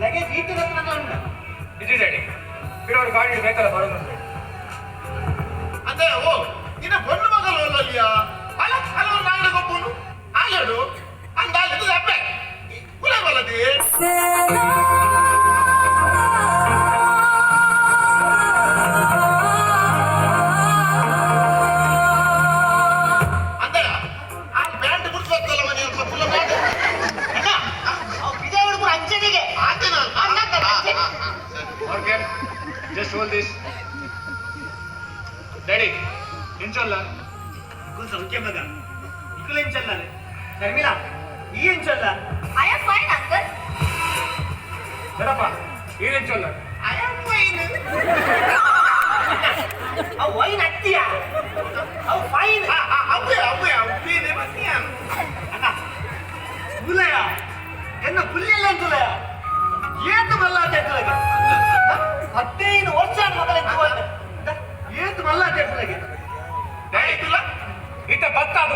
Luggage ಈ ತರ ಉಂಟು ಇದು ಡ್ಯಾಡಿ ಇರೋರು ಗಾಡಿ ಬೇಕಲ್ಲ ಬರೋದು ಅದೇ ಓ ನಿನ್ನ பொண்ணு ಮಗಳು ಅಲ್ಲಲ್ಲಿಯಾ ಅಲ್ಲ ಅಲ್ಲ ನಾಳೆ ಗೊಬ್ಬನು ಆಲಡು ಅಂದಾಜು ಅಪ್ಪೆ ಕುಲ ಬಲದಿ ಅಂದರ ಆ ಬ್ಯಾಂಡ್ ಬಿಡ್ಸೋತ್ತಲ್ಲ ಮನೆ ಸ್ವಲ್ಪ ಕುಲ ಬ್ಯಾಂಡ್ ಅಣ್ಣ ಅವ್ ಬಿಜಯ ಹುಡುಗರು ಅಂಚನೆಗೆ ಆತನ okay just hold this daddy ಇಂಚಲ್ಲ ಕೊಂಚ ಸೌಖ್ಯ ಮಗ ಇಕ್ಕಲು ಇಂಚಲ್ಲ ಶರ್ಮಿಳಾ ಈ ಇಂಚಲ್ಲ I am fine, uncle. ಬೇಡಪ್ಪ ಈ ಇಂಚಲ್ಲ ಐ ಆಮ್ ಫೈನ್ ಅವ್ ವೈನ್ ಹತ್ತಿಯಾ ಅವ್ ಫೈನ್ ಅವ್ವೆ ಅವ್ವೆ ಅವ್ವೇನೆ ಬನ್ನಿಯ ಅಣ್ಣ ಪುಲಯ ಎನ್ನ ಪುಲ್ಲೆಲ್ಲ ಅಂತಲಯ ಏತು ಮಲ್ಲಾಟ ಎತ್ತಲಗೆ 15 ವರ್ಷ ಮಗಳ ಏತು ಮಲ್ಲಾಟ ಎತ್ತಲಗೆ ಡ್ಯಾಡಿ ಇತ್ತ ಭತ್ತ ಅದು